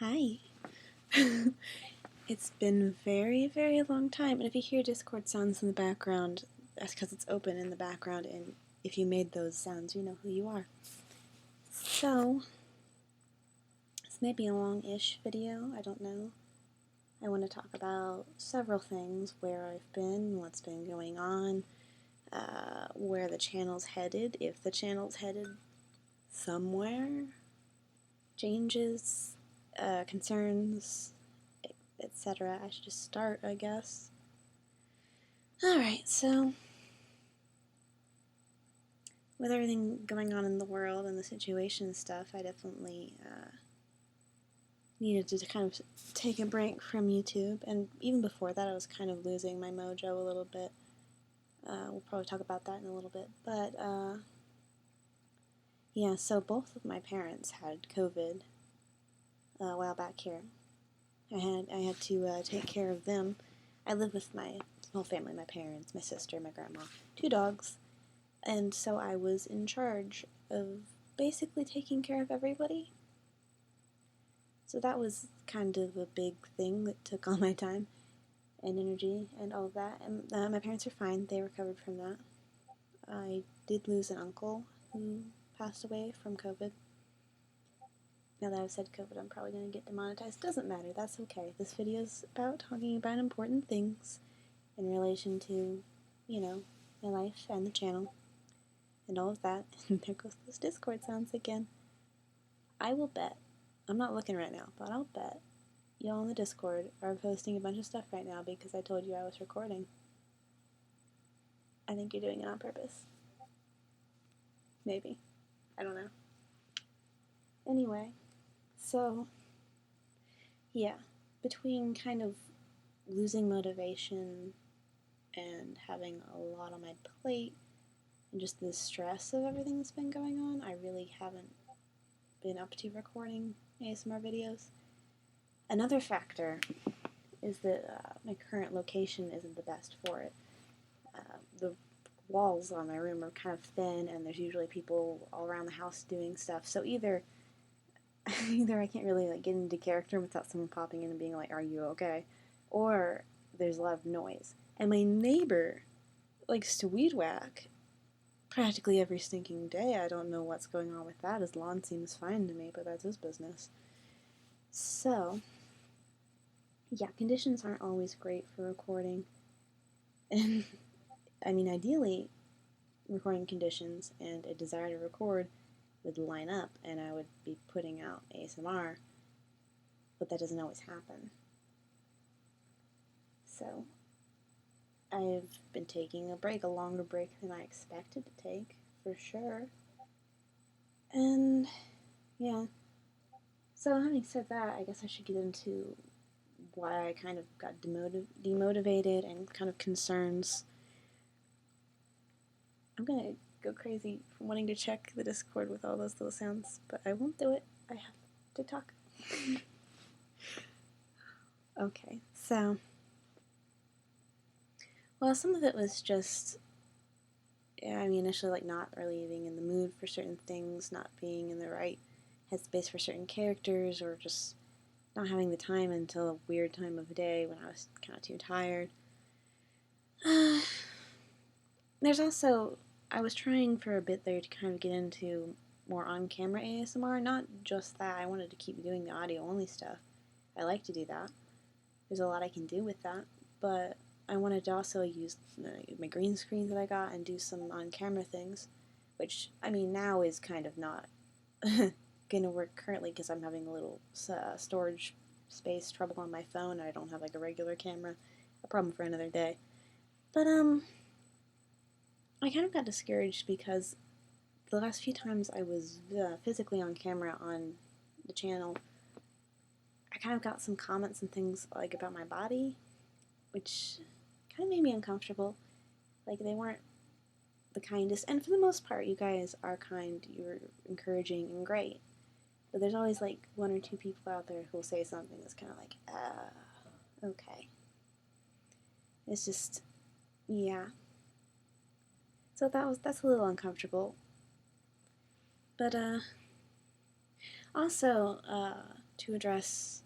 Hi. It's been a very, very long time, and if you hear Discord sounds in the background, that's because it's open in the background, and if you made those sounds, you know who you are. So, this may be a long-ish video, I don't know. I want to talk about several things, where I've been, what's been going on, where the channel's headed, if the channel's headed somewhere, changes, concerns, etc. I should just start, I guess. Alright, so with everything going on in the world and the situation and stuff, I definitely needed to kind of take a break from YouTube. And even before that, I was kind of losing my mojo a little bit. We'll probably talk about that in a little bit. But yeah, so both of my parents had COVID a while back here. I had to take care of them. I live with my whole family, my parents, my sister, my grandma, 2 dogs. And so I was in charge of basically taking care of everybody. So that was kind of a big thing that took all my time and energy and all of that. And my parents are fine. They recovered from that. I did lose an uncle who passed away from COVID. Now that I've said COVID, I'm probably going to get demonetized. Doesn't matter. That's okay. This video is about talking about important things in relation to, you know, my life and the channel and all of that. And there goes those Discord sounds again. I will bet, I'm not looking right now, but I'll bet y'all in the Discord are posting a bunch of stuff right now because I told you I was recording. I think you're doing it on purpose. Maybe. I don't know. Anyway, so, yeah, between kind of losing motivation and having a lot on my plate and just the stress of everything that's been going on, I really haven't been up to recording ASMR videos. Another factor is that my current location isn't the best for it. The walls on my room are kind of thin, and there's usually people all around the house doing stuff. So either I can't really like get into character without someone popping in and being like, "Are you okay?" Or there's a lot of noise. And my neighbor likes to weed whack practically every stinking day. I don't know what's going on with that. His lawn seems fine to me, but that's his business. So, yeah, conditions aren't always great for recording. And I mean, ideally, recording conditions and a desire to record would line up and I would be putting out ASMR, but that doesn't always happen. So I've been taking a break, a longer break than I expected to take, for sure. And yeah, so having said that, I guess I should get into why I kind of got demotivated and kind of concerns. I'm gonna go crazy from wanting to check the Discord with all those little sounds, but I won't do it. I have to talk. Okay, so, well, some of it was just, yeah, I mean, initially, like, not really being in the mood for certain things, not being in the right headspace for certain characters, or just not having the time until a weird time of day when I was kind of too tired. There's also, I was trying for a bit there to kind of get into more on-camera ASMR, not just that, I wanted to keep doing the audio-only stuff. I like to do that. There's a lot I can do with that, but I wanted to also use my green screen that I got and do some on-camera things, which, I mean, now is kind of not gonna work currently because I'm having a little storage space trouble on my phone. I don't have like a regular camera. A problem for another day. But I kind of got discouraged because the last few times I was physically on camera on the channel, I kind of got some comments and things like about my body, which kind of made me uncomfortable. Like, they weren't the kindest, and for the most part, you guys are kind, you're encouraging and great. But there's always like 1 or 2 people out there who'll say something that's kind of like, okay. It's just, yeah. So that's a little uncomfortable. But also, to address,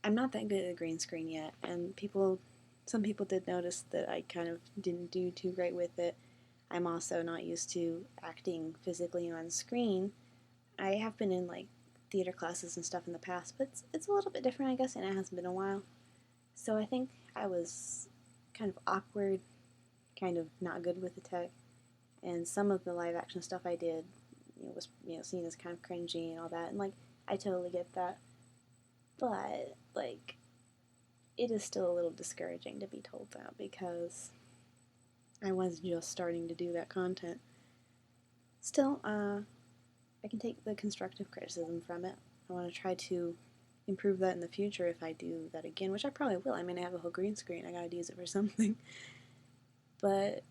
I'm not that good at the green screen yet, and some people did notice that I kind of didn't do too great with it. I'm also not used to acting physically on screen. I have been in like theater classes and stuff in the past, but it's a little bit different, I guess, and it hasn't been a while. So I think I was kind of awkward, kind of not good with the tech, and some of the live action stuff I did, was seen as kind of cringy and all that, and like I totally get that, but like it is still a little discouraging to be told that because I was just starting to do that content. Still, I can take the constructive criticism from it. I want to try to improve that in the future if I do that again, which I probably will. I mean, I have a whole green screen. I gotta use it for something. But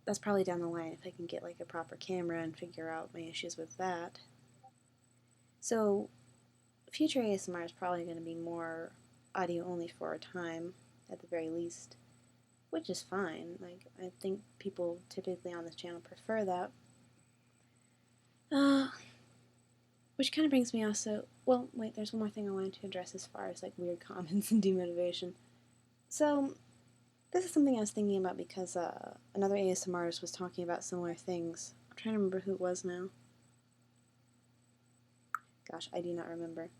that's probably down the line if I can get like a proper camera and figure out my issues with that. So, future ASMR is probably going to be more audio only for a time, at the very least, which is fine. Like, I think people typically on this channel prefer that. Which kind of brings me also, well, wait, there's one more thing I wanted to address as far as like weird comments and demotivation. So, this is something I was thinking about because another ASMRist was talking about similar things. I'm trying to remember who it was now. Gosh, I do not remember.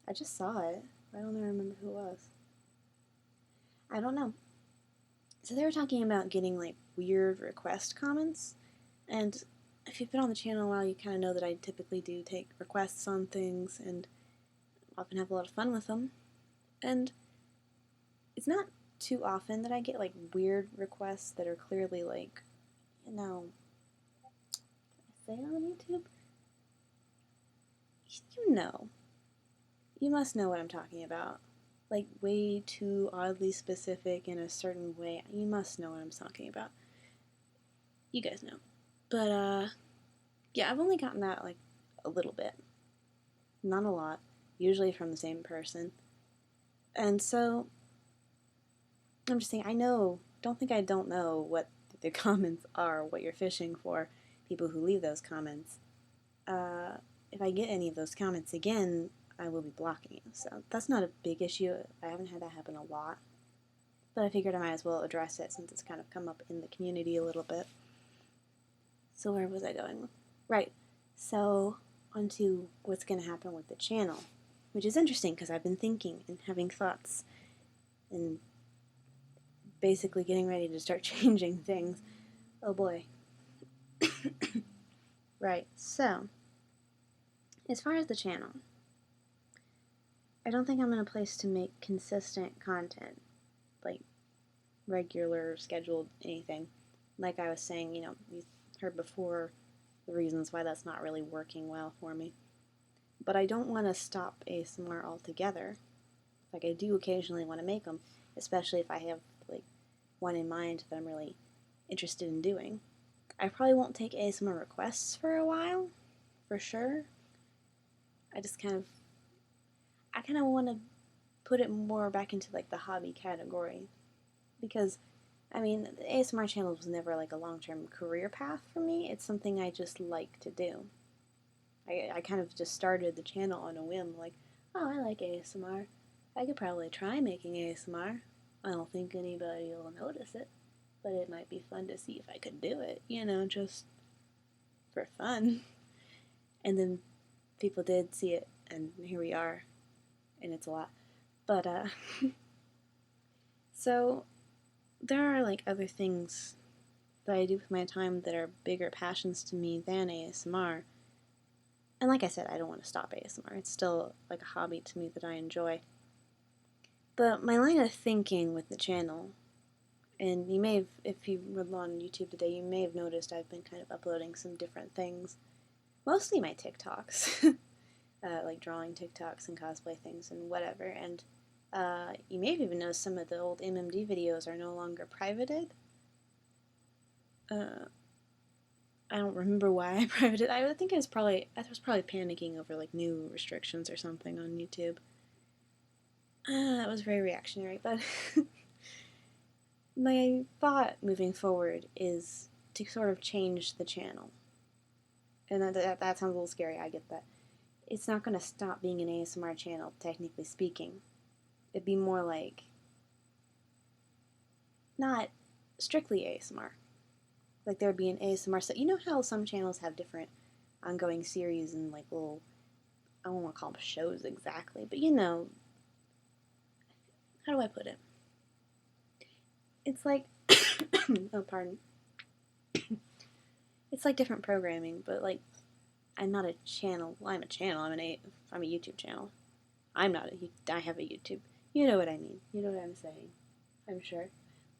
I just saw it. Why don't I remember who it was? I don't know. So they were talking about getting like weird request comments, and if you've been on the channel a while, you kind of know that I typically do take requests on things and often have a lot of fun with them. And it's not too often that I get like weird requests that are clearly like, say it on YouTube? You must know what I'm talking about. Like way too oddly specific in a certain way. You must know what I'm talking about. You guys know. But, yeah, I've only gotten that, like, a little bit. Not a lot. Usually from the same person. And so, I'm just saying, don't think I don't know what the comments are, what you're fishing for, people who leave those comments. If I get any of those comments again, I will be blocking you. So, that's not a big issue. I haven't had that happen a lot. But I figured I might as well address it since it's kind of come up in the community a little bit. So where was I going? Right. So on to what's going to happen with the channel, which is interesting because I've been thinking and having thoughts and basically getting ready to start changing things. Oh boy. Right. So as far as the channel, I don't think I'm in a place to make consistent content, like regular, scheduled anything. Like I was saying, you heard before the reasons why that's not really working well for me. But I don't want to stop ASMR altogether. Like, I do occasionally want to make them, especially if I have, like, one in mind that I'm really interested in doing. I probably won't take ASMR requests for a while, for sure. I kind of want to put it more back into, like, the hobby category. Because, I mean, the ASMR channel was never, like, a long-term career path for me. It's something I just like to do. I kind of just started the channel on a whim, like, oh, I like ASMR. I could probably try making ASMR. I don't think anybody will notice it, but it might be fun to see if I could do it, just for fun. And then people did see it, and here we are, and it's a lot. But, so there are, like, other things that I do with my time that are bigger passions to me than ASMR. And like I said, I don't want to stop ASMR. It's still like a hobby to me that I enjoy. But my line of thinking with the channel, and you may have, if you were on YouTube today, you may have noticed I've been kind of uploading some different things. Mostly my TikToks. Like drawing TikToks and cosplay things and whatever. And you may have even noticed some of the old MMD videos are no longer privated. I don't remember why I privated. I think I was probably panicking over like new restrictions or something on YouTube. That was very reactionary, but my thought moving forward is to sort of change the channel. And that sounds a little scary, I get that. it's not going to stop being an ASMR channel, technically speaking. It'd be more like, not strictly ASMR. Like there'd be an ASMR set. You know how some channels have different ongoing series and like little, I don't want to call them shows exactly, but you know, how do I put it? It's like, oh, pardon. It's like different programming, but like, I'm not a channel. Well, I'm a channel. I'm a YouTube channel. I'm not I have a YouTube. You know what I mean. You know what I'm saying. I'm sure.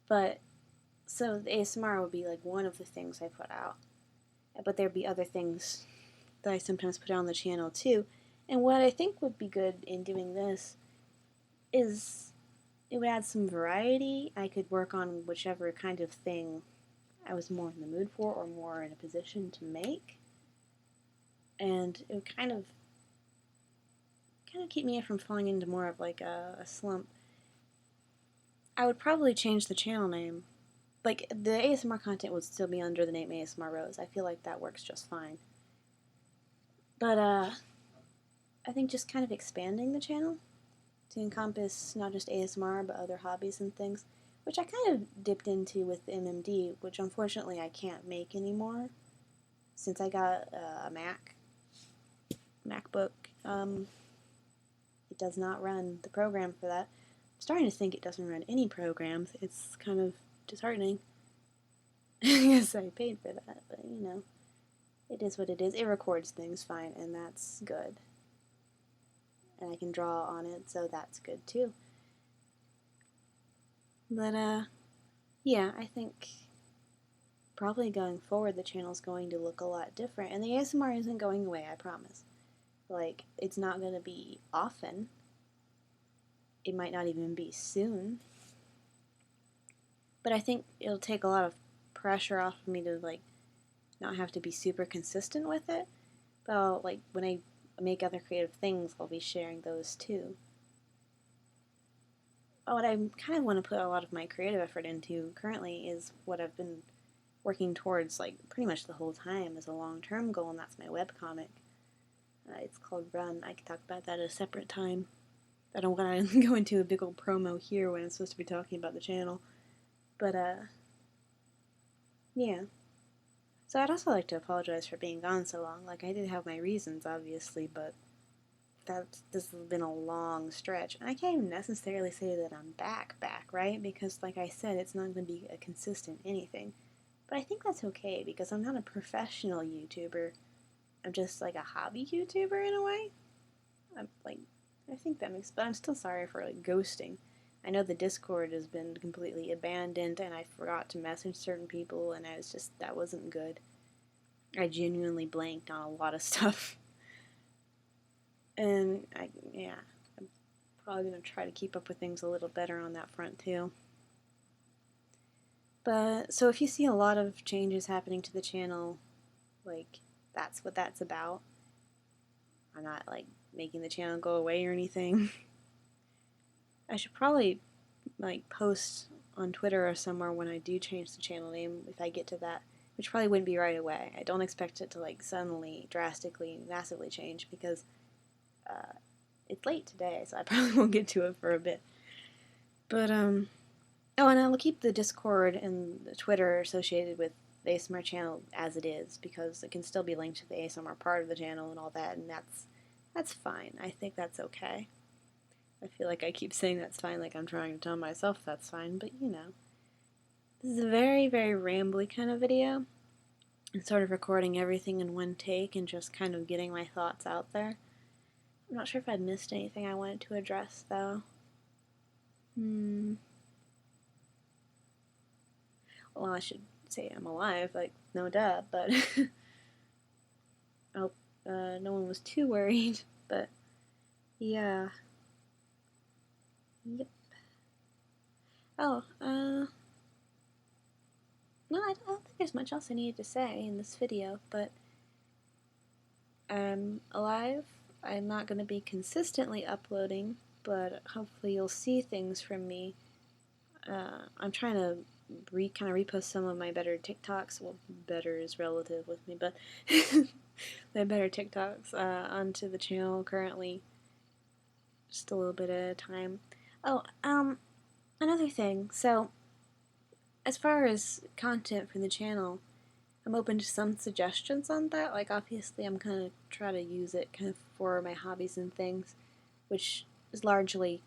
But, so the ASMR would be like one of the things I put out. But there'd be other things that I sometimes put out on the channel too. And what I think would be good in doing this is it would add some variety. I could work on whichever kind of thing I was more in the mood for or more in a position to make. And it would kind of keep me from falling into more of like a slump. I would probably change the channel name. Like, the ASMR content would still be under the name ASMR Rose. I feel like that works just fine. But, I think just kind of expanding the channel to encompass not just ASMR, but other hobbies and things, which I kind of dipped into with MMD, which unfortunately I can't make anymore since I got a MacBook. It does not run the program for that. I'm starting to think it doesn't run any programs. It's kind of disheartening. Yes, I paid for that, but you know, it is what it is. It records things fine, and that's good. And I can draw on it, so that's good too. But, yeah, I think probably going forward the channel's going to look a lot different, and the ASMR isn't going away, I promise. Like, it's not going to be often. It might not even be soon. But I think it'll take a lot of pressure off of me to, like, not have to be super consistent with it. But like, when I make other creative things, I'll be sharing those too. What I kind of want to put a lot of my creative effort into currently is what I've been working towards, like, pretty much the whole time as a long-term goal, and that's my webcomic. It's called Run. I can talk about that at a separate time. I don't want to go into a big old promo here when I'm supposed to be talking about the channel. But, yeah. So I'd also like to apologize for being gone so long. Like, I did have my reasons, obviously, but this has been a long stretch. And I can't even necessarily say that I'm back, right? Because, like I said, it's not going to be a consistent anything. But I think that's okay, because I'm not a professional YouTuber. I'm just, like, a hobby YouTuber in a way. I think that makes, but I'm still sorry for, like, ghosting. I know the Discord has been completely abandoned, and I forgot to message certain people, and that wasn't good. I genuinely blanked on a lot of stuff. And, I'm probably going to try to keep up with things a little better on that front, too. But, so if you see a lot of changes happening to the channel, like, that's what that's about. I'm not, like, making the channel go away or anything. I should probably, like, post on Twitter or somewhere when I do change the channel name, if I get to that, which probably wouldn't be right away. I don't expect it to, like, suddenly, drastically, massively change, because it's late today, so I probably won't get to it for a bit. But, oh, and I'll keep the Discord and the Twitter associated with the ASMR channel as it is, because it can still be linked to the ASMR part of the channel and all that, and that's fine. I think that's okay. I feel like I keep saying that's fine, like I'm trying to tell myself that's fine, but you know. This is a very, very rambly kind of video. I'm sort of recording everything in one take and just kind of getting my thoughts out there. I'm not sure if I missed anything I wanted to address, though. Well, I should say I'm alive, like, no duh, but I hope no one was too worried, but yeah. Yep. Oh, no, I don't think there's much else I needed to say in this video, but I'm alive. I'm not going to be consistently uploading, but hopefully you'll see things from me. I'm trying to kind of repost some of my better TikToks. Well, better is relative with me, but the better TikToks onto the channel currently. Just a little bit at a time. Oh, another thing. So, as far as content for the channel, I'm open to some suggestions on that. Like, obviously, I'm kind of trying to use it kind of for my hobbies and things, which is largely,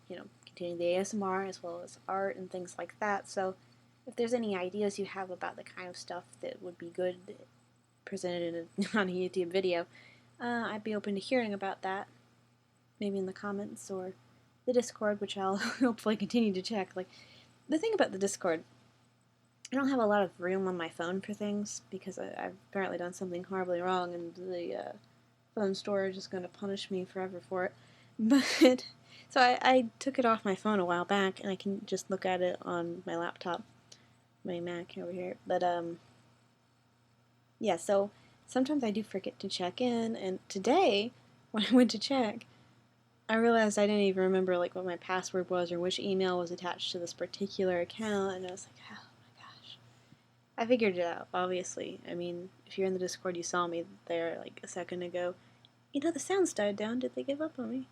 continuing the ASMR as well as art and things like that. So, if there's any ideas you have about the kind of stuff that would be good presented on a YouTube video, I'd be open to hearing about that. Maybe in the comments or the Discord, which I'll hopefully continue to check. Like, the thing about the Discord, I don't have a lot of room on my phone for things because I've apparently done something horribly wrong, and the phone storage is going to punish me forever for it. But so I took it off my phone a while back, and I can just look at it on my laptop, my Mac over here. But yeah. So sometimes I do forget to check in, and today when I went to check, I realized I didn't even remember like what my password was or which email was attached to this particular account, and I was like, oh my gosh. I figured it out, obviously. I mean, if you're in the Discord, you saw me there like a second ago. The sounds died down. Did they give up on me?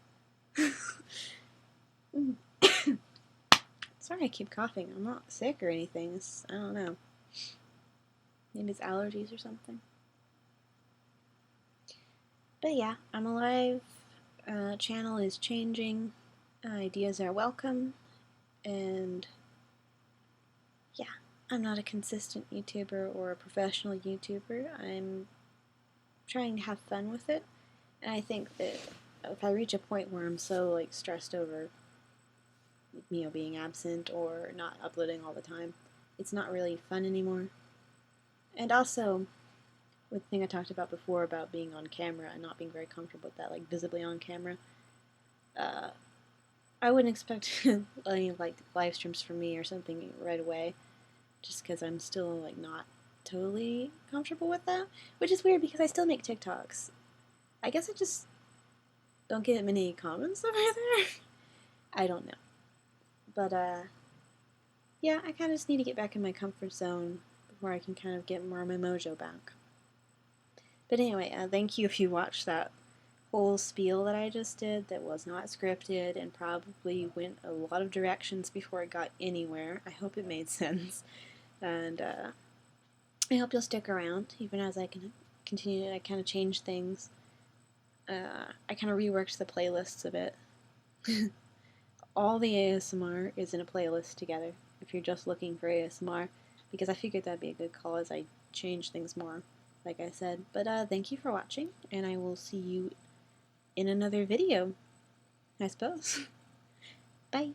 Sorry I keep coughing. I'm not sick or anything. I don't know. Maybe it's allergies or something. But yeah, I'm alive. Channel is changing. Ideas are welcome. And yeah, I'm not a consistent YouTuber or a professional YouTuber. I'm trying to have fun with it. And I think that if I reach a point where I'm so like stressed over being absent or not uploading all the time, it's not really fun anymore. And also, with the thing I talked about before about being on camera and not being very comfortable with that, like visibly on camera, I wouldn't expect any like live streams from me or something right away, just because I'm still like not totally comfortable with that, which is weird because I still make TikToks. I guess I just don't get many comments over there. I don't know. But, yeah, I kind of just need to get back in my comfort zone before I can kind of get more of my mojo back. But anyway, thank you if you watched that whole spiel that I just did that was not scripted and probably went a lot of directions before it got anywhere. I hope it made sense. And, I hope you'll stick around, even as I can continue to kind of change things. I kind of reworked the playlists a bit. All the ASMR is in a playlist together, if you're just looking for ASMR, because I figured that'd be a good call as I change things more, like I said. But thank you for watching, and I will see you in another video, I suppose. Bye!